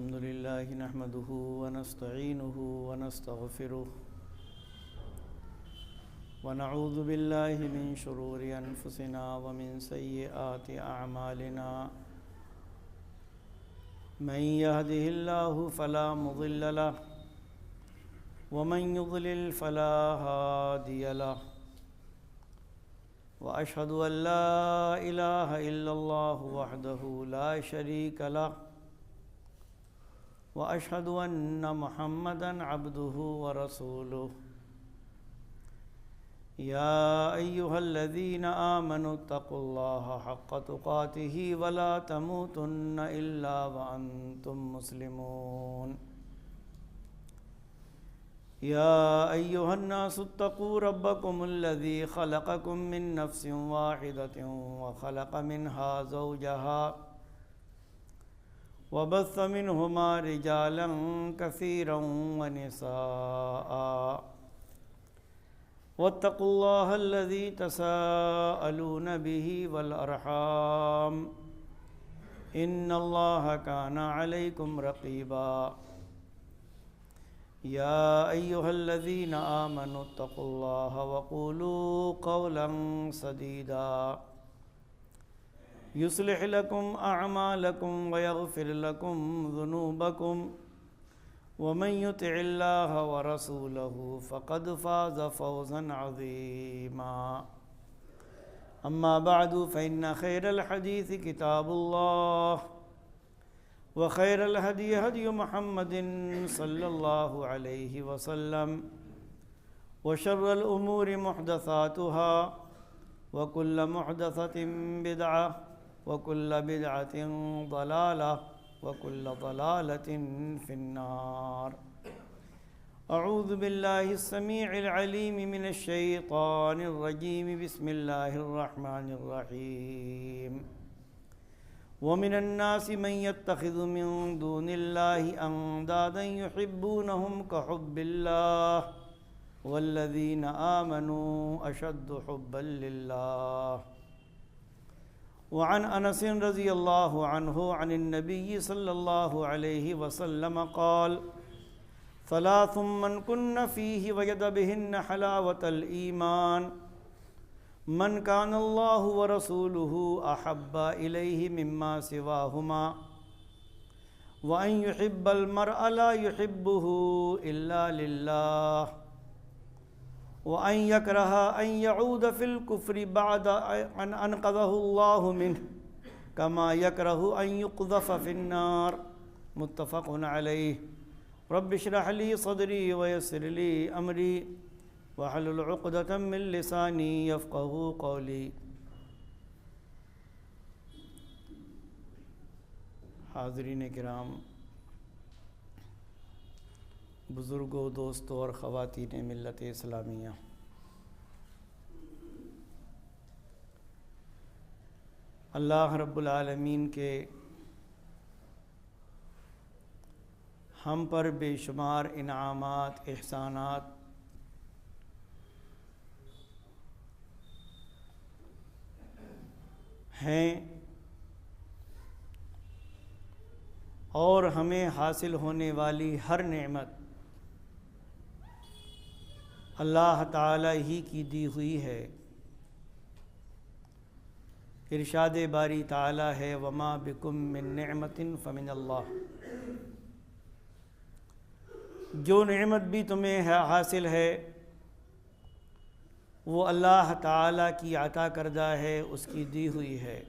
الحمد لله نحمده ونستعينه ونستغفره ونعوذ بالله من شرور أنفسنا ومن سيئات أعمالنا من يهده الله فلا مضل له ومن يضلل فلا هادي له وأشهد أن لا إله إلا الله وحده لا شريك له وأشهد أن محمدًا عبده ورسوله يا أيها الذين آمنوا اتقوا الله حق تقاته ولا تموتن إلا وأنتم مسلمون يا أيها الناس اتقوا ربكم الذي خلقكم من نفس واحدة وخلق منها زوجها وبث منهما رجالا كثيرا ونساء واتقوا الله الذي تساءلون به والأرحام إن الله كان عليكم رقيبا يا أيها الذين آمنوا اتقوا الله وقولوا قولا سديدا يصلح لكم أعمالكم ويغفر لكم ذنوبكم ومن يطع الله ورسوله فقد فاز فوزا عظيما أما بعد فإن خير الحديث كتاب الله وخير الهدي هدي محمد صلى الله عليه وسلم وشر الأمور محدثاتها وكل محدثة بدعة وكل بدعة ضلالة وكل ضلالة في النار أعوذ بالله السميع العليم من الشيطان الرجيم بسم الله الرحمن الرحيم ومن الناس من يتخذ من دون الله أندادا يحبونهم كحب الله والذين آمنوا أشد حبا لله وعن أنس رضي الله عنه عن النبي صلى الله عليه وسلم قال ثلاث من كن فيه وجد بهن حلاوة الإيمان من كان الله ورسوله أحب إليه مما سواهما وأن يحب المرء لا يحبه إلا لله وأن يكره أن يعود في الكفر بعد أن أنقذه الله منه كما يكره أن يقذف في النار متفق عليه رب اشرح لي صدري ويسر لي أمري واحلل عقدة من لساني يفقهوا قولي۔ حاضرین کرام، بزرگوں، دوستوں اور خواتین ملت اسلامیہ، اللہ رب العالمین کے ہم پر بے شمار انعامات، احسانات ہیں، اور ہمیں حاصل ہونے والی ہر نعمت اللہ تعالی ہی کی دی ہوئی ہے۔ ارشاد باری تعالی ہے وما بکم من نعمت فمن اللہ، جو نعمت بھی تمہیں حاصل ہے وہ اللہ تعالی کی عطا کردہ ہے، اس کی دی ہوئی ہے۔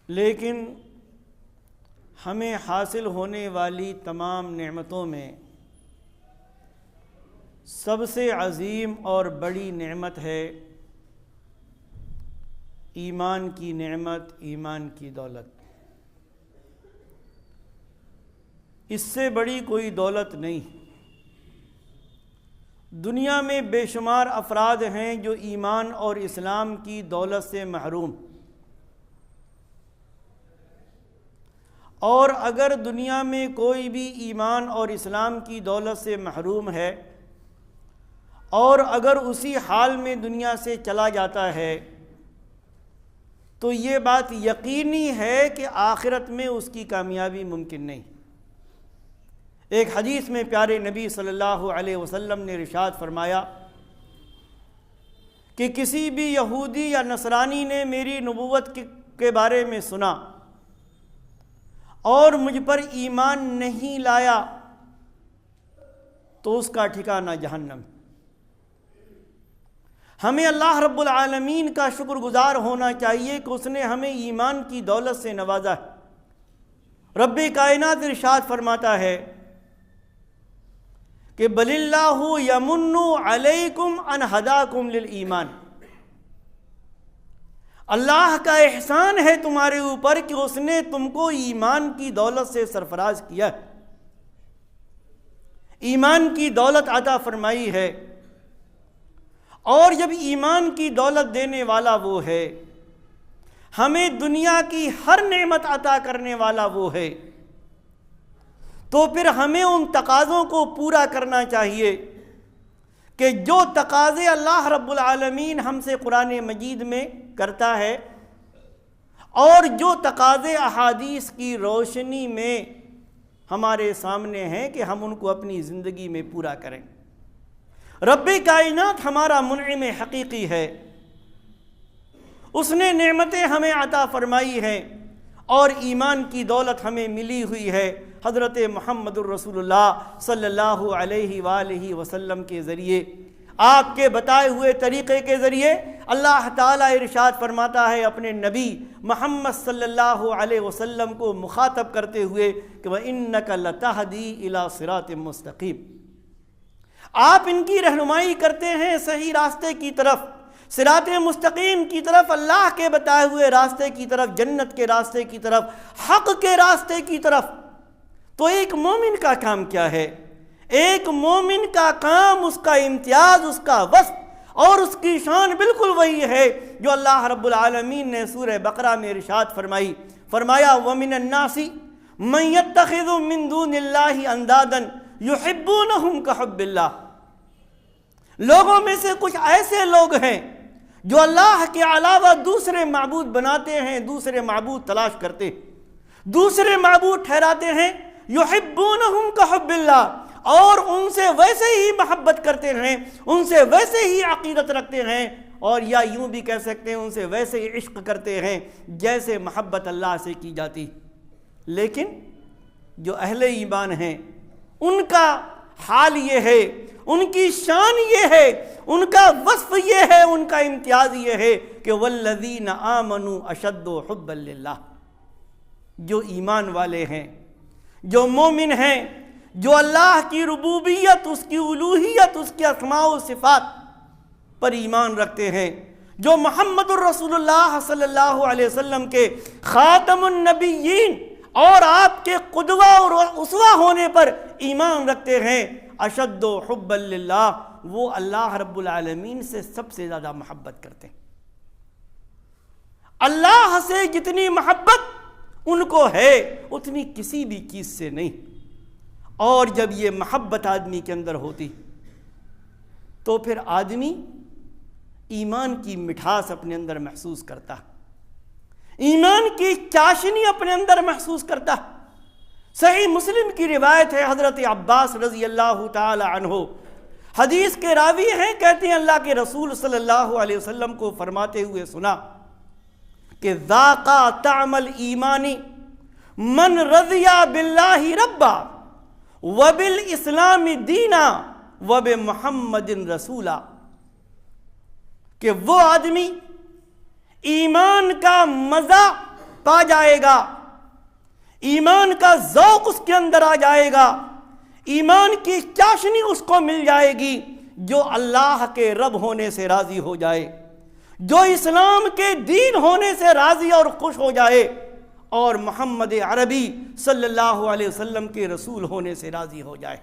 لیکن ہمیں حاصل ہونے والی تمام نعمتوں میں سب سے عظیم اور بڑی نعمت ہے ایمان کی نعمت، ایمان کی دولت۔ اس سے بڑی کوئی دولت نہیں۔ دنیا میں بے شمار افراد ہیں جو ایمان اور اسلام کی دولت سے محروم، اور اگر دنیا میں کوئی بھی ایمان اور اسلام کی دولت سے محروم ہے اور اگر اسی حال میں دنیا سے چلا جاتا ہے تو یہ بات یقینی ہے کہ آخرت میں اس کی کامیابی ممکن نہیں۔ ایک حدیث میں پیارے نبی صلی اللہ علیہ وسلم نے ارشاد فرمایا کہ کسی بھی یہودی یا نصرانی نے میری نبوت کے بارے میں سنا اور مجھ پر ایمان نہیں لایا تو اس کا ٹھکانہ جہنم۔ ہمیں اللہ رب العالمین کا شکر گزار ہونا چاہیے کہ اس نے ہمیں ایمان کی دولت سے نوازا ہے۔ رب کائنات ارشاد فرماتا ہے کہ بل اللہ یمن علیکم ان ہداکم للایمان، اللہ کا احسان ہے تمہارے اوپر کہ اس نے تم کو ایمان کی دولت سے سرفراز کیا ہے، ایمان کی دولت عطا فرمائی ہے۔ اور جب ایمان کی دولت دینے والا وہ ہے، ہمیں دنیا کی ہر نعمت عطا کرنے والا وہ ہے، تو پھر ہمیں ان تقاضوں کو پورا کرنا چاہیے کہ جو تقاضے اللہ رب العالمین ہم سے قرآن مجید میں کرتا ہے اور جو تقاضے احادیث کی روشنی میں ہمارے سامنے ہیں کہ ہم ان کو اپنی زندگی میں پورا کریں۔ رب کائنات ہمارا منعم حقیقی ہے، اس نے نعمتیں ہمیں عطا فرمائی ہیں اور ایمان کی دولت ہمیں ملی ہوئی ہے حضرت محمد الرسول اللہ صلی اللہ علیہ وآلہ وسلم کے ذریعے، آپ کے بتائے ہوئے طریقے کے ذریعے۔ اللہ تعالیٰ ارشاد فرماتا ہے اپنے نبی محمد صلی اللہ علیہ وسلم کو مخاطب کرتے ہوئے کہ وَإِنَّكَ لَتَهْدِي إِلَى صِرَاطٍ مُسْتَقِيمٍ، آپ ان کی رہنمائی کرتے ہیں صحیح راستے کی طرف، صراط مستقیم کی طرف، اللہ کے بتائے ہوئے راستے کی طرف، جنت کے راستے کی طرف، حق کے راستے کی طرف۔ تو ایک مومن کا کام کیا ہے؟ ایک مومن کا کام، اس کا امتیاز، اس کا وصف اور اس کی شان بالکل وہی ہے جو اللہ رب العالمین نے سورہ بقرہ میں ارشاد فرمایا وَمِنَ النَّاسِ مَن يَتَّخِذُ مِن دُونِ اللَّهِ أَندَادًا يُحِبُّونَهُمْ كَحُبِّ اللَّهِ، لوگوں میں سے کچھ ایسے لوگ ہیں جو اللہ کے علاوہ دوسرے معبود بناتے ہیں، دوسرے معبود تلاش کرتے ہیں، دوسرے معبود ٹھہراتے ہیں، يُحِبُّونَهُمْ كَحُبِّ اللَّهِ، اور ان سے ویسے ہی محبت کرتے ہیں، ان سے ویسے ہی عقیدت رکھتے ہیں، اور یا یوں بھی کہہ سکتے ہیں ان سے ویسے ہی عشق کرتے ہیں جیسے محبت اللہ سے کی جاتی۔ لیکن جو اہل ایمان ہیں ان کا حال یہ ہے، ان کی شان یہ ہے، ان کا وصف یہ ہے، ان کا امتیاز یہ ہے کہ والذین آمنوا اشد حبا للہ، جو ایمان والے ہیں، جو مومن ہیں، جو اللہ کی ربوبیت، اس کی الوہیت، اس کی اسماء و صفات پر ایمان رکھتے ہیں، جو محمد الرسول اللہ صلی اللہ علیہ وسلم کے خاتم النبیین اور آپ کے قدوہ اور اسوہ ہونے پر ایمان رکھتے ہیں، اشد حبا للہ، وہ اللہ رب العالمین سے سب سے زیادہ محبت کرتے ہیں۔ اللہ سے جتنی محبت ان کو ہے اتنی کسی بھی چیز سے نہیں۔ اور جب یہ محبت آدمی کے اندر ہوتی تو پھر آدمی ایمان کی مٹھاس اپنے اندر محسوس کرتا، ایمان کی چاشنی اپنے اندر محسوس کرتا۔ صحیح مسلم کی روایت ہے، حضرت عباس رضی اللہ تعالی عنہ حدیث کے راوی ہیں، کہتے ہیں اللہ کے رسول صلی اللہ علیہ وسلم کو فرماتے ہوئے سنا کہ ذاق طعم الایمان من رضی باللہ ربا وبالاسلام دینا وبمحمد رسولا، کہ وہ آدمی ایمان کا مزہ پا جائے گا، ایمان کا ذوق اس کے اندر آ جائے گا، ایمان کی چاشنی اس کو مل جائے گی جو اللہ کے رب ہونے سے راضی ہو جائے، جو اسلام کے دین ہونے سے راضی اور خوش ہو جائے، اور محمد عربی صلی اللہ علیہ وسلم کے رسول ہونے سے راضی ہو جائے۔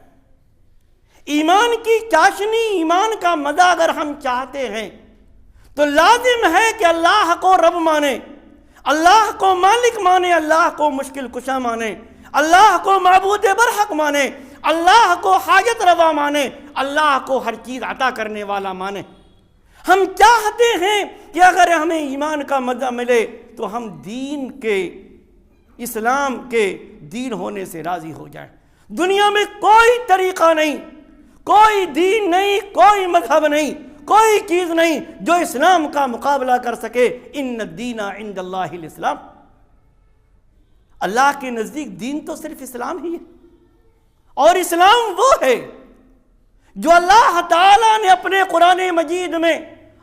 ایمان کی چاشنی، ایمان کا مزہ اگر ہم چاہتے ہیں تو لازم ہے کہ اللہ کو رب مانے، اللہ کو مالک مانے، اللہ کو مشکل کشا مانے، اللہ کو معبود برحق مانے، اللہ کو حاجت روا مانے، اللہ کو ہر چیز عطا کرنے والا مانے۔ ہم چاہتے ہیں کہ اگر ہمیں ایمان کا مزہ ملے تو ہم دین کے، اسلام کے دین ہونے سے راضی ہو جائیں۔ دنیا میں کوئی طریقہ نہیں، کوئی دین نہیں، کوئی مذہب نہیں، کوئی چیز نہیں جو اسلام کا مقابلہ کر سکے۔ ان الدین عند اللہ الاسلام، اللہ کے نزدیک دین تو صرف اسلام ہی ہے، اور اسلام وہ ہے جو اللہ تعالیٰ نے اپنے قرآن مجید میں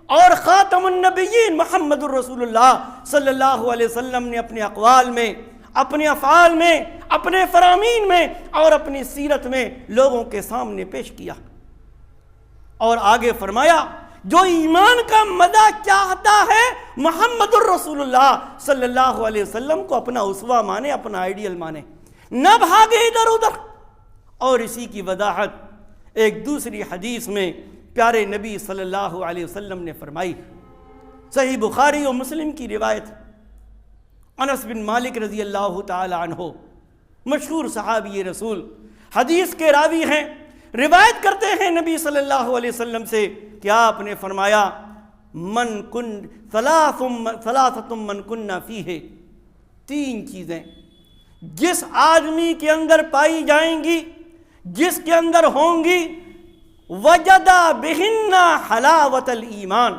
اور خاتم النبیین محمد الرسول اللہ صلی اللہ علیہ وسلم نے اپنے اقوال میں، اپنے افعال میں، اپنے فرامین میں اور اپنی سیرت میں لوگوں کے سامنے پیش کیا۔ اور آگے فرمایا جو ایمان کا مزہ چاہتا ہے محمد الرسول اللہ صلی اللہ علیہ وسلم کو اپنا اسوہ مانے، اپنا آئیڈیل مانے، نہ بھاگے ادھر ادھر۔ اور اسی کی وضاحت ایک دوسری حدیث میں پیارے نبی صلی اللہ علیہ وسلم نے فرمائی، صحیح بخاری و مسلم کی روایت، انس بن مالک رضی اللہ تعالی عنہ مشہور صحابی رسول، حدیث کے راوی ہیں، روایت کرتے ہیں نبی صلی اللہ علیہ وسلم سے کہ آپ نے فرمایا ثلاثۃ من کن فیہ، تین چیزیں جس آدمی کے اندر پائی جائیں گی، جس کے اندر ہوں گی، وجد بہن حلاوت الایمان،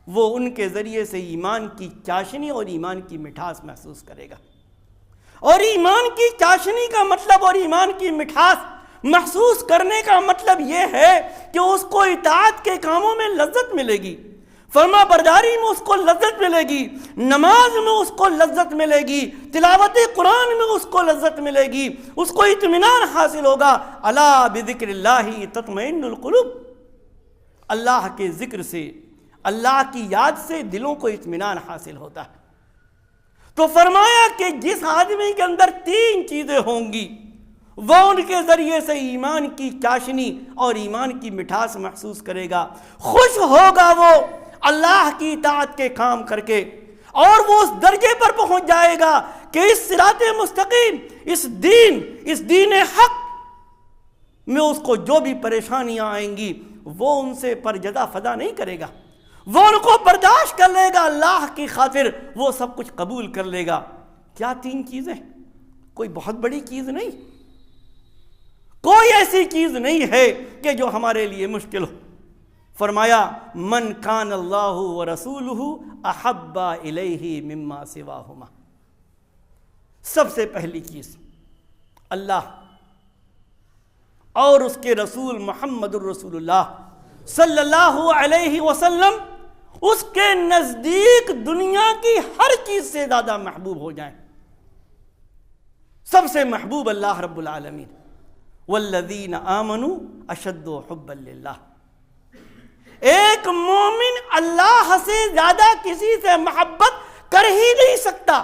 وہ ان کے ذریعے سے ایمان کی چاشنی اور ایمان کی مٹھاس محسوس کرے گا۔ اور ایمان کی چاشنی کا مطلب اور ایمان کی مٹھاس محسوس کرنے کا مطلب یہ ہے کہ اس کو اطاعت کے کاموں میں لذت ملے گی، فرما برداری میں اس کو لذت ملے گی، نماز میں اس کو لذت ملے گی، تلاوت قرآن میں اس کو لذت ملے گی، اس کو اطمینان حاصل ہوگا۔ الا بذکر اللہ تطمئن القلوب، اللہ کے ذکر سے، اللہ کی یاد سے دلوں کو اطمینان حاصل ہوتا ہے۔ تو فرمایا کہ جس آدمی کے اندر تین چیزیں ہوں گی وہ ان کے ذریعے سے ایمان کی چاشنی اور ایمان کی مٹھاس محسوس کرے گا، خوش ہوگا وہ اللہ کی اطاعت کے کام کر کے، اور وہ اس درجے پر پہنچ جائے گا کہ اس صراط مستقیم، اس دین حق میں اس کو جو بھی پریشانیاں آئیں گی وہ ان سے پر جدا فدا نہیں کرے گا، وہ ان کو برداشت کر لے گا، اللہ کی خاطر وہ سب کچھ قبول کر لے گا۔ کیا تین چیزیں؟ کوئی بہت بڑی چیز نہیں، کوئی ایسی چیز نہیں ہے کہ جو ہمارے لیے مشکل ہو۔ فرمایا من کان اللہ ورسولہ احب الیہ مما سواہما، سب سے پہلی چیز اللہ اور اس کے رسول محمد الرسول اللہ صلی اللہ علیہ وسلم اس کے نزدیک دنیا کی ہر چیز سے زیادہ محبوب ہو جائیں۔ سب سے محبوب اللہ رب العالمین، والذین آمنوا اشد حبا للہ، ایک مومن اللہ سے زیادہ کسی سے محبت کر ہی نہیں سکتا۔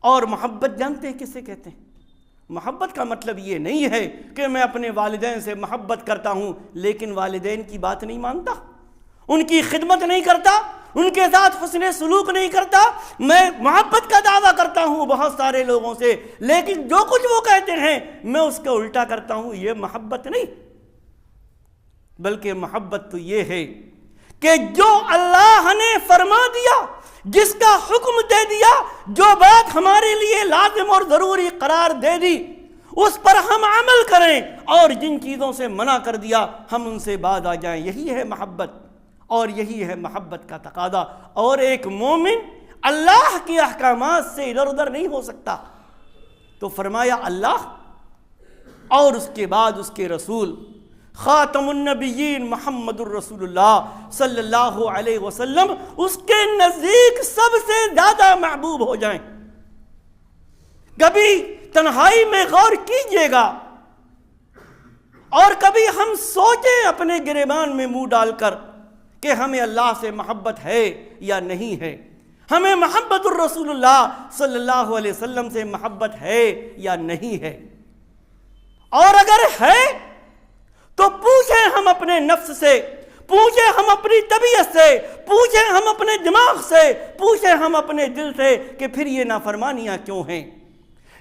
اور محبت جانتے ہیں کسے کہتے ہیں؟ محبت کا مطلب یہ نہیں ہے کہ میں اپنے والدین سے محبت کرتا ہوں لیکن والدین کی بات نہیں مانتا، ان کی خدمت نہیں کرتا، ان کے ساتھ حسن سلوک نہیں کرتا۔ میں محبت کا دعویٰ کرتا ہوں بہت سارے لوگوں سے، لیکن جو کچھ وہ کہتے ہیں میں اس کا الٹا کرتا ہوں، یہ محبت نہیں، بلکہ محبت تو یہ ہے کہ جو اللہ نے فرما دیا، جس کا حکم دے دیا، جو بات ہمارے لیے لازم اور ضروری قرار دے دی اس پر ہم عمل کریں، اور جن چیزوں سے منع کر دیا ہم ان سے باز آ جائیں۔ یہی ہے محبت، اور یہی ہے محبت کا تقاضا۔ اور ایک مومن اللہ کے احکامات سے ادھر ادھر نہیں ہو سکتا۔ تو فرمایا اللہ اور اس کے بعد اس کے رسول خاتم النبیین محمد الرسول اللہ صلی اللہ علیہ وسلم اس کے نزدیک سب سے زیادہ محبوب ہو جائیں۔ کبھی تنہائی میں غور کیجئے گا اور کبھی ہم سوچیں اپنے گریبان میں منہ ڈال کر کہ ہمیں اللہ سے محبت ہے یا نہیں ہے، ہمیں محمد الرسول اللہ صلی اللہ علیہ وسلم سے محبت ہے یا نہیں ہے۔ اور اگر ہے تو پوچھیں ہم اپنے نفس سے، پوچھیں ہم اپنی طبیعت سے، پوچھیں ہم اپنے دماغ سے، پوچھیں ہم اپنے دل سے کہ پھر یہ نافرمانیاں کیوں ہیں،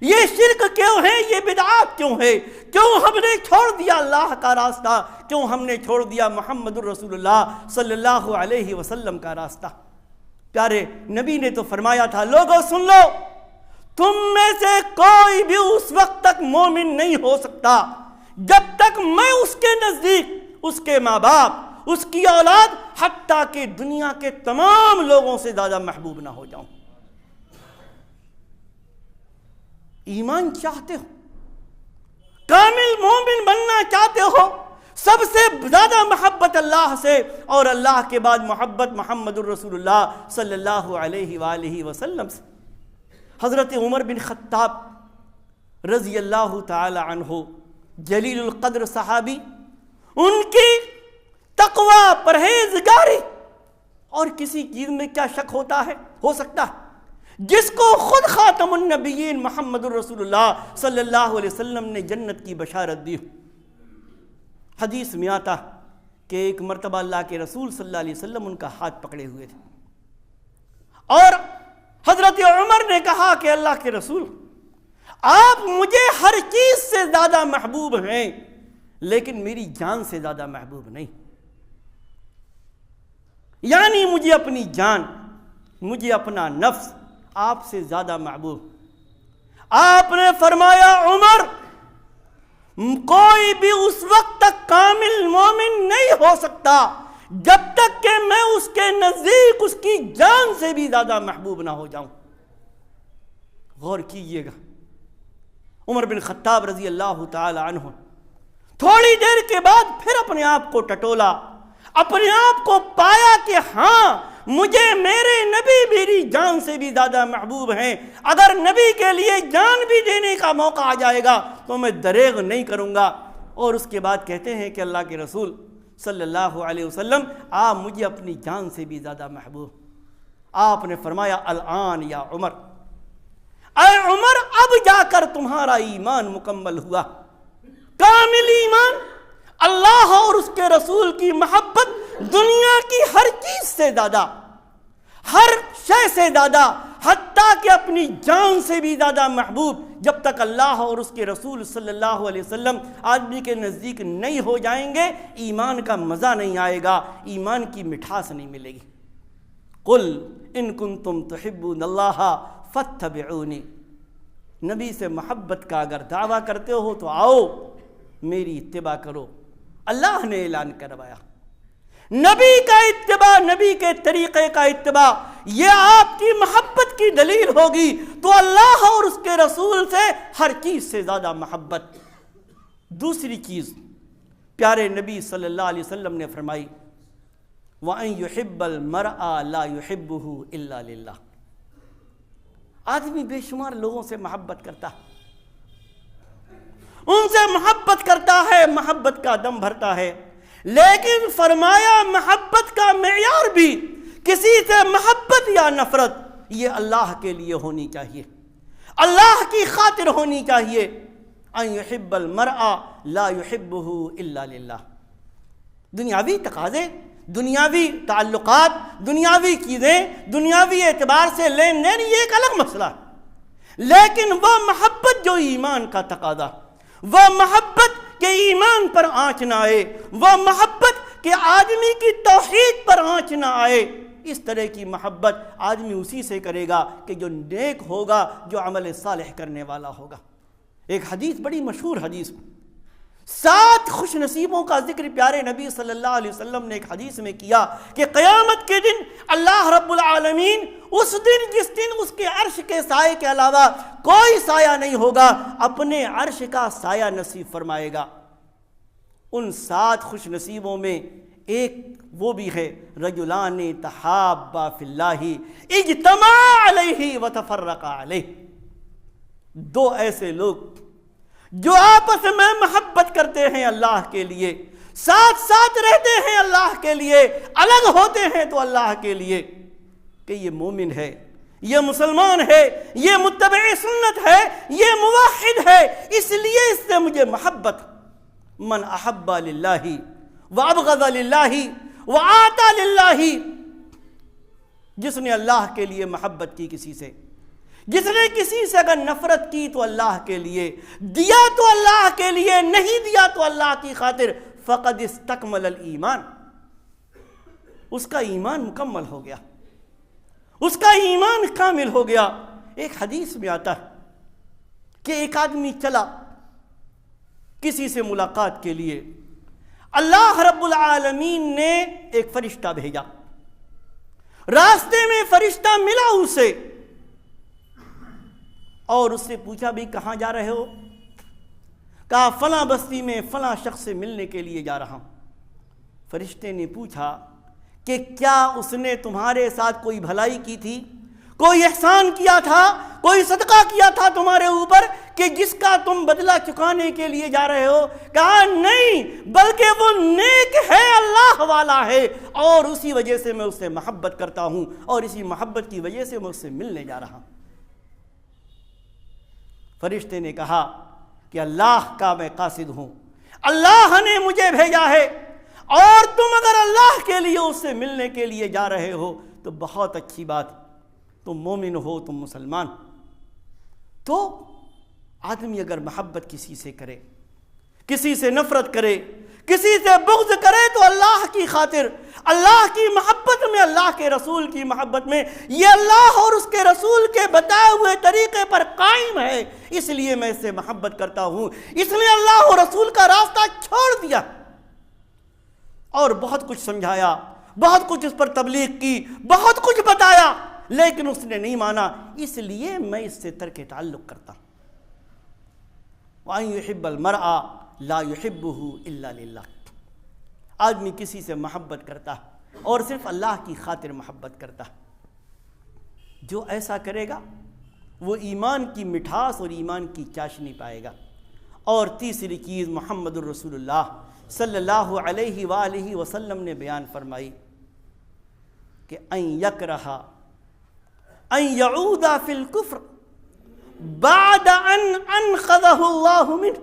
یہ شرک کیوں ہے، یہ بدعات کیوں ہے، کیوں ہم نے چھوڑ دیا اللہ کا راستہ، کیوں ہم نے چھوڑ دیا محمد الرسول اللہ صلی اللہ علیہ وسلم کا راستہ۔ پیارے نبی نے تو فرمایا تھا لوگوں سن لو، تم میں سے کوئی بھی اس وقت تک مومن نہیں ہو سکتا جب تک میں اس کے نزدیک، اس کے ماں باپ، اس کی اولاد، حتیٰ کہ دنیا کے تمام لوگوں سے زیادہ محبوب نہ ہو جاؤں۔ ایمان چاہتے ہو، کامل مومن بننا چاہتے ہو، سب سے زیادہ محبت اللہ سے اور اللہ کے بعد محبت محمد الرسول اللہ صلی اللہ علیہ وآلہ وسلم سے۔ حضرت عمر بن خطاب رضی اللہ تعالی عنہ جلیل القدر صحابی، ان کی تقوی، پرہیزگاری، اور کسی چیز میں کیا شک ہو سکتا ہے جس کو خود خاتم النبیین محمد الرسول اللہ صلی اللہ علیہ وسلم نے جنت کی بشارت دی۔ حدیث میں آتا کہ ایک مرتبہ اللہ کے رسول صلی اللہ علیہ وسلم ان کا ہاتھ پکڑے ہوئے تھے، اور حضرت عمر نے کہا کہ اللہ کے رسول، آپ مجھے ہر چیز سے زیادہ محبوب ہیں لیکن میری جان سے زیادہ محبوب نہیں، یعنی مجھے اپنی جان، مجھے اپنا نفس آپ سے زیادہ محبوب۔ آپ نے فرمایا عمر، کوئی بھی اس وقت تک کامل مومن نہیں ہو سکتا جب تک کہ میں اس کے نزدیک اس کی جان سے بھی زیادہ محبوب نہ ہو جاؤں۔ غور کیجئے گا، عمر بن خطاب رضی اللہ تعالی عنہ تھوڑی دیر کے بعد پھر اپنے آپ کو ٹٹولا، اپنے آپ کو پایا کہ ہاں مجھے میرے نبی میری جان سے بھی زیادہ محبوب ہیں، اگر نبی کے لیے جان بھی دینے کا موقع آ جائے گا تو میں دریغ نہیں کروں گا۔ اور اس کے بعد کہتے ہیں کہ اللہ کے رسول صلی اللہ علیہ وسلم، آپ مجھے اپنی جان سے بھی زیادہ محبوب۔ آپ نے فرمایا الآن یا عمر، اے عمر، اب جا کر تمہارا ایمان مکمل ہوا۔ کامل ایمان، اللہ اور اس کے رسول کی محبت دنیا کی ہر چیز سے زیادہ، ہر شے سے زیادہ، حتیٰ کہ اپنی جان سے بھی زیادہ محبوب۔ جب تک اللہ اور اس کے رسول صلی اللہ علیہ وسلم آدمی کے نزدیک نہیں ہو جائیں گے، ایمان کا مزہ نہیں آئے گا، ایمان کی مٹھاس نہیں ملے گی۔ قل ان کنتم تحبون اللہ فاتبعونی، نبی سے محبت کا اگر دعویٰ کرتے ہو تو آؤ میری اتباع کرو۔ اللہ نے اعلان کروایا، نبی کا اتباع، نبی کے طریقے کا اتباع، یہ آپ کی محبت کی دلیل ہوگی تو اللہ اور اس کے رسول سے ہر چیز سے زیادہ محبت۔ دوسری چیز پیارے نبی صلی اللہ علیہ وسلم نے فرمائی، وَأَن يُحِبَّ الْمَرْءَ لَا يُحِبُّهُ إِلَّا لِلَّهِ۔ آدمی بے شمار لوگوں سے محبت کرتا ہے، ان سے محبت کرتا ہے، محبت کا دم بھرتا ہے، لیکن فرمایا محبت کا معیار بھی کسی سے محبت یا نفرت یہ اللہ کے لیے ہونی چاہیے، اللہ کی خاطر ہونی چاہیے۔ ان يحب المرء لا يحبه الا للہ۔ دنیاوی تقاضے، دنیاوی تعلقات، دنیاوی چیزیں، دنیاوی اعتبار سے لین دین، یہ ایک الگ مسئلہ ہے، لیکن وہ محبت جو ایمان کا تقاضا، وہ محبت کہ ایمان پر آنچ نہ آئے، وہ محبت کہ آدمی کی توحید پر آنچ نہ آئے، اس طرح کی محبت آدمی اسی سے کرے گا کہ جو نیک ہوگا، جو عمل صالح کرنے والا ہوگا۔ ایک حدیث، بڑی مشہور حدیث، 7 خوش نصیبوں کا ذکر پیارے نبی صلی اللہ علیہ وسلم نے ایک حدیث میں کیا کہ قیامت کے دن اللہ رب العالمین اس دن جس دن اس کے عرش کے سائے کے علاوہ کوئی سایہ نہیں ہوگا، اپنے عرش کا سایہ نصیب فرمائے گا۔ ان 7 خوش نصیبوں میں ایک وہ بھی ہے، رجلان تحابا فی اللہ اجتمع علیہ وتفرقا علیہ، 2 ایسے لوگ جو آپس میں محبت کرتے ہیں اللہ کے لیے، ساتھ ساتھ رہتے ہیں اللہ کے لیے، الگ ہوتے ہیں تو اللہ کے لیے، کہ یہ مومن ہے، یہ مسلمان ہے، یہ متبع سنت ہے، یہ موحد ہے، اس لیے اس سے مجھے محبت۔ من احب للہ وابغض للہ وآتا للہ، جس نے اللہ کے لیے محبت کی کسی سے، جس نے کسی سے اگر نفرت کی تو اللہ کے لیے، دیا تو اللہ کے لیے، نہیں دیا تو اللہ کی خاطر، فقد استکمل الایمان، اس کا ایمان مکمل ہو گیا۔ اس کا ایمان کامل ہو گیا۔ ایک حدیث میں آتا ہے کہ ایک آدمی چلا کسی سے ملاقات کے لیے، اللہ رب العالمین نے ایک فرشتہ بھیجا، راستے میں فرشتہ ملا اسے اور اس سے پوچھا بھی کہاں جا رہے ہو؟ کہا فلاں بستی میں فلاں شخص سے ملنے کے لیے جا رہا ہوں۔ فرشتے نے پوچھا کہ کیا اس نے تمہارے ساتھ کوئی بھلائی کی تھی، کوئی احسان کیا تھا، کوئی صدقہ کیا تھا تمہارے اوپر کہ جس کا تم بدلہ چکانے کے لیے جا رہے ہو؟ کہا نہیں، بلکہ وہ نیک ہے، اللہ والا ہے، اور اسی وجہ سے میں اس سے محبت کرتا ہوں اور اسی محبت کی وجہ سے میں اس سے ملنے جا رہا ہوں۔ فرشتے نے کہا کہ اللہ کا میں قاصد ہوں، اللہ نے مجھے بھیجا ہے، اور تم اگر اللہ کے لیے اس سے ملنے کے لیے جا رہے ہو تو بہت اچھی بات، تم مومن ہو، تم مسلمان۔ تو آدمی اگر محبت کسی سے کرے، کسی سے نفرت کرے، کسی سے بغض کرے تو اللہ کی خاطر، اللہ کی محبت میں، اللہ کے رسول کی محبت میں، یہ اللہ اور اس کے رسول کے بتائے ہوئے طریقے پر قائم ہے، اس لیے میں اس سے محبت کرتا ہوں، اس لیے اللہ اور رسول کا راستہ چھوڑ دیا اور بہت کچھ سمجھایا، بہت کچھ اس پر تبلیغ کی، بہت کچھ بتایا، لیکن اس نے نہیں مانا، اس لیے میں اس سے ترک تعلق کرتا ہوں۔ وَأَن يُحِبَّ الْمَرْءَ لَا يُحِبُّهُ إِلَّا لِلَّهِ۔ آدمی کسی سے محبت کرتا ہے اور صرف اللہ کی خاطر محبت کرتا ہے، جو ایسا کرے گا وہ ایمان کی مٹھاس اور ایمان کی چاشنی پائے گا۔ اور تیسری چیز محمد الرسول اللہ صلی اللہ علیہ وآلہ وسلم نے بیان فرمائی کہ ان یکرہ ان یعود فی الکفر بعد ان انقذہ اللہ منہ،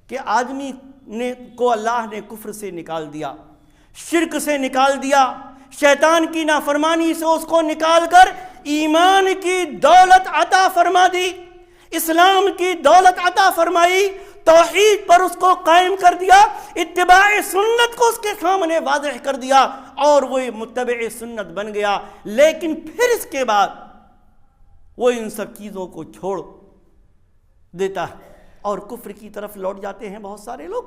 کہ آدمی کو اللہ نے کفر سے نکال دیا، شرک سے نکال دیا، شیطان کی نافرمانی سے اس کو نکال کر ایمان کی دولت عطا فرما دی، اسلام کی دولت عطا فرمائی، توحید پر اس کو قائم کر دیا، اتباع سنت کو اس کے سامنے واضح کر دیا اور وہ متبع سنت بن گیا۔ لیکن پھر اس کے بعد وہ ان سب چیزوں کو چھوڑ دیتا ہے اور کفر کی طرف لوٹ جاتے ہیں بہت سارے لوگ،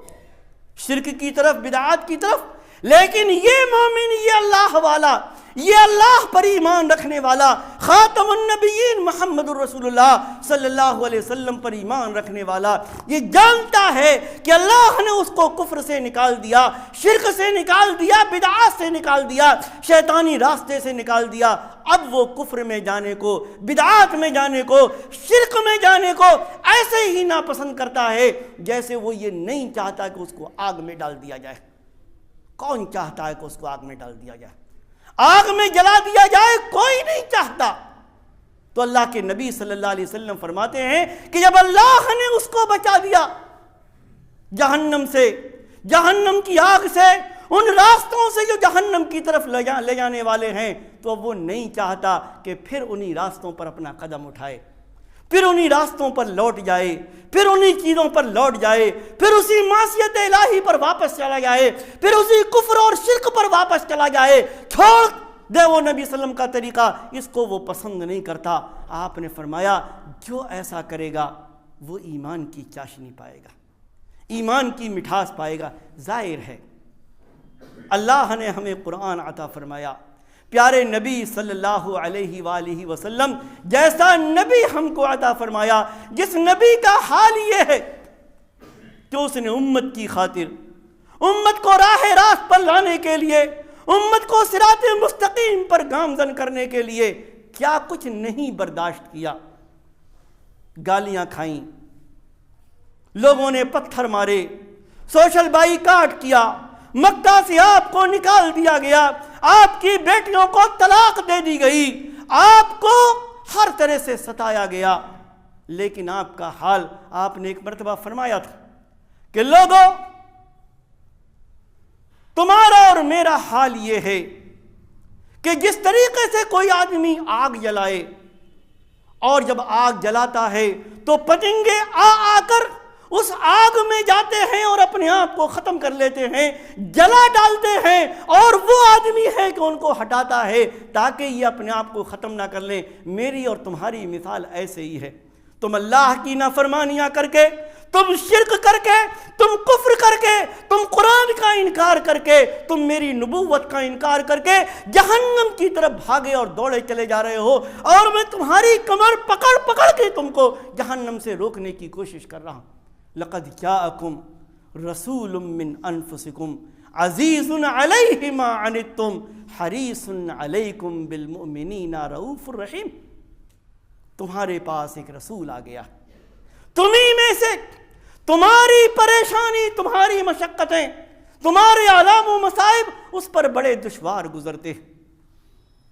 شرک کی طرف، بدعات کی طرف۔ لیکن یہ مومن، یہ اللہ والا، یہ اللہ پر ایمان رکھنے والا، خاتم النبیین محمد الرسول اللہ صلی اللہ علیہ وسلم پر ایمان رکھنے والا، یہ جانتا ہے کہ اللہ نے اس کو کفر سے نکال دیا، شرک سے نکال دیا، بدعات سے نکال دیا، شیطانی راستے سے نکال دیا، اب وہ کفر میں جانے کو، بدعات میں جانے کو، شرک میں جانے کو ایسے ہی ناپسند کرتا ہے جیسے وہ یہ نہیں چاہتا کہ اس کو آگ میں ڈال دیا جائے۔ کون چاہتا ہے کہ اس کو آگ میں ڈال دیا جائے؟ آگ میں جلا دیا جائے کوئی نہیں چاہتا۔ تو اللہ کے نبی صلی اللہ علیہ وسلم فرماتے ہیں کہ جب اللہ نے اس کو بچا دیا جہنم سے، جہنم کی آگ سے، ان راستوں سے جو جہنم کی طرف لے جانے والے ہیں، تو وہ نہیں چاہتا کہ پھر انہی راستوں پر اپنا قدم اٹھائے، پھر انہی راستوں پر لوٹ جائے، پھر انہی چیزوں پر لوٹ جائے، پھر اسی معصیت الہی پر واپس چلا جائے، پھر اسی کفر اور شرک پر واپس چلا جائے، چھوڑ دے وہ نبی صلی اللہ علیہ وسلم کا طریقہ، اس کو وہ پسند نہیں کرتا۔ آپ نے فرمایا جو ایسا کرے گا وہ ایمان کی چاشنی پائے گا، ایمان کی مٹھاس پائے گا۔ ظاہر ہے اللہ نے ہمیں قرآن عطا فرمایا، پیارے نبی صلی اللہ علیہ وآلہ وسلم جیسا نبی ہم کو عطا فرمایا، جس نبی کا حال یہ ہے کہ اس نے امت کی خاطر، امت کو راہ راست پر لانے کے لیے، امت کو صراط مستقیم پر گامزن کرنے کے لیے کیا کچھ نہیں برداشت کیا۔ گالیاں کھائیں، لوگوں نے پتھر مارے، سوشل بائیکاٹ کیا، مکہ سے آپ کو نکال دیا گیا، آپ کی بیٹیوں کو طلاق دے دی گئی، آپ کو ہر طرح سے ستایا گیا، لیکن آپ کا حال، آپ نے ایک مرتبہ فرمایا تھا کہ لوگوں تمہارا اور میرا حال یہ ہے کہ جس طریقے سے کوئی آدمی آگ جلائے اور جب آگ جلاتا ہے تو پتنگے آ کر اس آگ میں جاتے ہیں اور اپنے آپ کو ختم کر لیتے ہیں، جلا ڈالتے ہیں، اور وہ آدمی ہے کہ ان کو ہٹاتا ہے تاکہ یہ اپنے آپ کو ختم نہ کر لیں۔ میری اور تمہاری مثال ایسے ہی ہے، تم اللہ کی نافرمانیاں کر کے، تم شرک کر کے، تم کفر کر کے، تم قرآن کا انکار کر کے، تم میری نبوت کا انکار کر کے جہنم کی طرف بھاگے اور دوڑے چلے جا رہے ہو، اور میں تمہاری کمر پکڑ پکڑ کے تم کو جہنم سے روکنے کی کوشش کر رہا ہوں۔ لقد جاءکم رسول من انفسکم عزیز علیہ ما عنتم حریص علیکم بالمؤمنین رؤوف الرحیم۔ تمہارے پاس ایک رسول آ گیا، تمہیں میں سے تمہاری پریشانی، تمہاری مشقتیں، تمہارے آلام و مصائب اس پر بڑے دشوار گزرتے،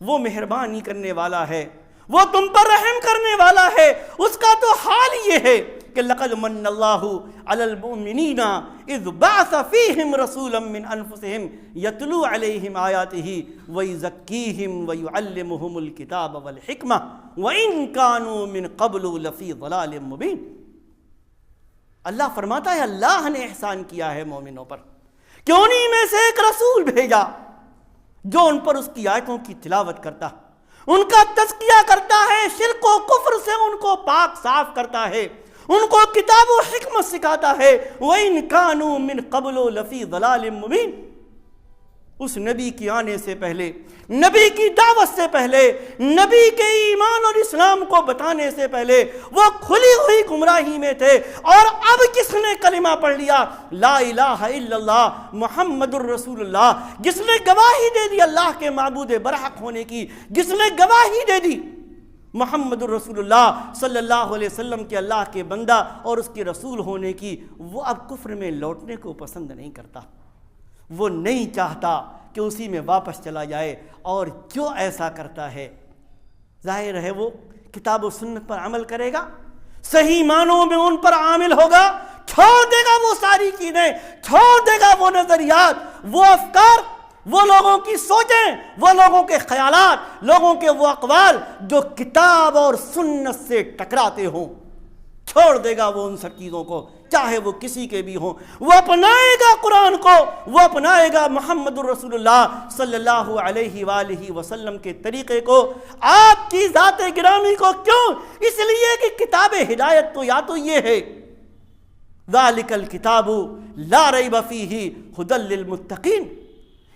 وہ مہربانی کرنے والا ہے، وہ تم پر رحم کرنے والا ہے۔ اس کا تو حال یہ ہے کہ لقد من اللہ علی المؤمنین اذ بعث فیہم رسولا من انفسہم یتلو علیہم آیاتہ ویزکیہم ویعلمہم الکتاب والحکمہ وَإِن كَانُوا مِن قَبْلُ لَفِي ضَلَالٍ مُبِينٍ۔ اللہ فرماتا ہے اللہ نے احسان کیا ہے مومنوں پر کہ انہی میں سے ایک رسول بھیجا جو ان پر اس کی آیتوں کی تلاوت کرتا، ان کا تزکیہ کرتا ہے، شرک و کفر سے ان کو پاک صاف کرتا ہے، ان کو کتاب و حکمت سکھاتا ہے۔ وَإِن كَانُوا مِن قَبْلُ لَفِي ضَلَالٍ مُبِينٍ۔ اس نبی کے آنے سے پہلے، نبی کی دعوت سے پہلے، نبی کے ایمان اور اسلام کو بتانے سے پہلے وہ کھلی ہوئی گمراہی میں تھے، اور اب کس نے کلمہ پڑھ لیا لا الہ الا اللہ محمد الرسول اللہ، جس نے گواہی دے دی اللہ کے معبود برحق ہونے کی، جس نے گواہی دے دی محمد الرسول اللہ صلی اللہ علیہ وسلم کے اللہ کے بندہ اور اس کے رسول ہونے کی، وہ اب کفر میں لوٹنے کو پسند نہیں کرتا، وہ نہیں چاہتا کہ اسی میں واپس چلا جائے۔ اور جو ایسا کرتا ہے ظاہر ہے وہ کتاب و سنت پر عمل کرے گا، صحیح معنوں میں ان پر عامل ہوگا، چھوڑ دے گا وہ ساری چیزیں، چھوڑ دے گا وہ نظریات، وہ افکار، وہ لوگوں کی سوچیں، وہ لوگوں کے خیالات، لوگوں کے وہ اقوال جو کتاب اور سنت سے ٹکراتے ہوں، چھوڑ دے گا وہ ان سب چیزوں کو، چاہے وہ کسی کے بھی ہوں۔ وہ اپنائے گا قرآن کو، وہ اپنائے گا محمد الرسول اللہ صلی اللہ علیہ وآلہ وسلم کے طریقے کو، آپ کی ذات گرامی کو۔ کیوں؟ اس لیے کہ کتاب ہدایت تو یا تو یہ ہے ذالک الکتاب لا ریب فیہ ھدی للمتقین،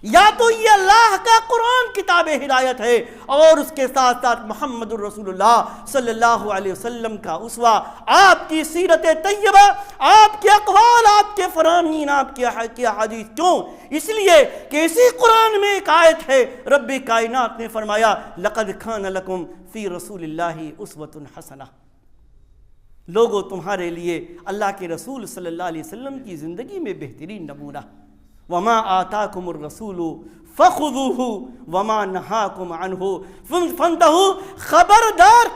یا تو یہ اللہ کا قرآن کتاب ہدایت ہے، اور اس کے ساتھ ساتھ محمد الرسول اللہ صلی اللہ علیہ وسلم کا اسوہ، آپ کی سیرت طیبہ، آپ کے اقوال، آپ کے فرامین، آپ کے احادیث۔ کیوں؟ اس لیے کہ اسی قرآن میں ایک آیت ہے، رب کائنات نے فرمایا لقد کان لکم فی رسول اللہ اسوۃ حسنہ، لوگو تمہارے لیے اللہ کے رسول صلی اللہ علیہ وسلم کی زندگی میں بہترین نمونہ۔ وما آتاکم الرسول فخذوہ وما نہاکم عنہ فانتہوا، خبردار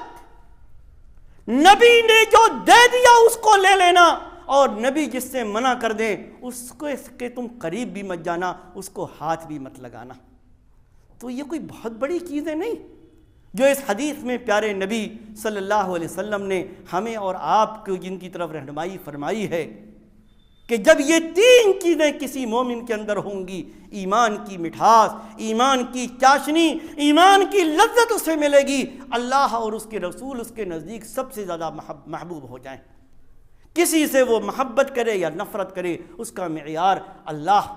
نبی نے جو دے دیا اس کو لے لینا، اور نبی جس سے منع کر دیں اس کو اس کے تم قریب بھی مت جانا، اس کو ہاتھ بھی مت لگانا۔ تو یہ کوئی بہت بڑی چیزیں نہیں جو اس حدیث میں پیارے نبی صلی اللہ علیہ وسلم نے ہمیں اور آپ کو جن کی طرف رہنمائی فرمائی ہے کہ جب یہ تین چیزیں کسی مومن کے اندر ہوں گی، ایمان کی مٹھاس، ایمان کی چاشنی، ایمان کی لذت اسے ملے گی، اللہ اور اس کے رسول اس کے نزدیک سب سے زیادہ محبوب ہو جائیں۔ کسی سے وہ محبت کرے یا نفرت کرے، اس کا معیار اللہ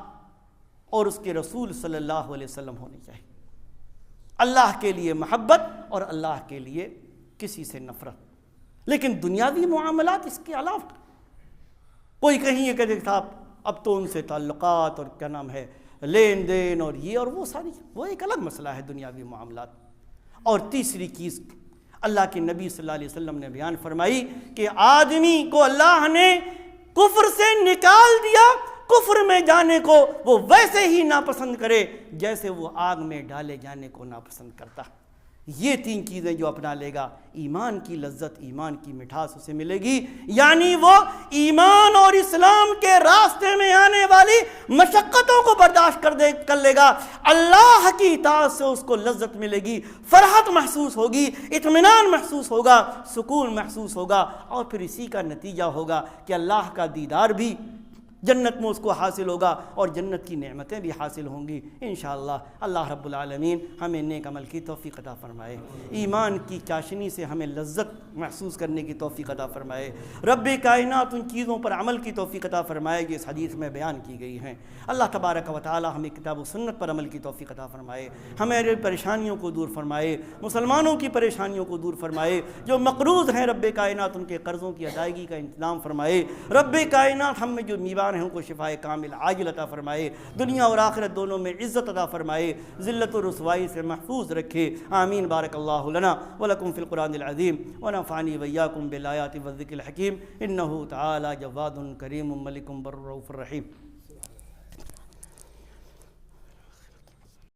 اور اس کے رسول صلی اللہ علیہ وسلم ہونی چاہیے۔ اللہ کے لیے محبت اور اللہ کے لیے کسی سے نفرت۔ لیکن دنیاوی معاملات اس کے علاوہ کوئی کہیں یہ کہتے صاحب اب تو ان سے تعلقات اور کیا نام ہے لین دین اور یہ اور وہ ساری، وہ ایک الگ مسئلہ ہے دنیاوی معاملات۔ اور تیسری چیز اللہ کے نبی صلی اللہ علیہ وسلم نے بیان فرمائی کہ آدمی کو اللہ نے کفر سے نکال دیا، کفر میں جانے کو وہ ویسے ہی ناپسند کرے جیسے وہ آگ میں ڈالے جانے کو ناپسند کرتا۔ یہ تین چیزیں جو اپنا لے گا، ایمان کی لذت، ایمان کی مٹھاس اسے ملے گی، یعنی وہ ایمان اور اسلام کے راستے میں آنے والی والی مشقتوں کو برداشت کر لے گا، اللہ کی اطاعت سے اس کو لذت ملے گی، فرحت محسوس ہوگی، اطمینان محسوس ہوگا، سکون محسوس ہوگا، اور پھر اسی کا نتیجہ ہوگا کہ اللہ کا دیدار بھی جنت میں اس کو حاصل ہوگا اور جنت کی نعمتیں بھی حاصل ہوں گی انشاءاللہ۔ اللہ رب العالمین ہمیں نیک عمل کی توفیق عطا فرمائے، ایمان کی چاشنی سے ہمیں لذت محسوس کرنے کی توفیق عطا فرمائے، رب کائنات ان چیزوں پر عمل کی توفیق عطا فرمائے جو اس حدیث میں بیان کی گئی ہیں۔ اللہ تبارک و تعالی ہمیں کتاب و سنت پر عمل کی توفیق عطا فرمائے، ہمارے پریشانیوں کو دور فرمائے، مسلمانوں کی پریشانیوں کو دور فرمائے، جو مقروض ہیں رب کائنات ان کے قرضوں کی ادائیگی کا انتظام فرمائے، رب کائنات ہم میں جو بیمار ہیں ان کو شفاء کامل عاجل عطا فرمائے، دنیا اور آخرت دونوں میں عزت عطا فرمائے، ذلت و رسوائی سے محفوظ رکھے، آمین۔ بارک اللہ لنا ولکم فی القرآن العظیم ونفعنی وإیاکم بالآیات والذکر الحکیم، انہ تعالی جواد کریم ملک بر رؤوف الرحیم۔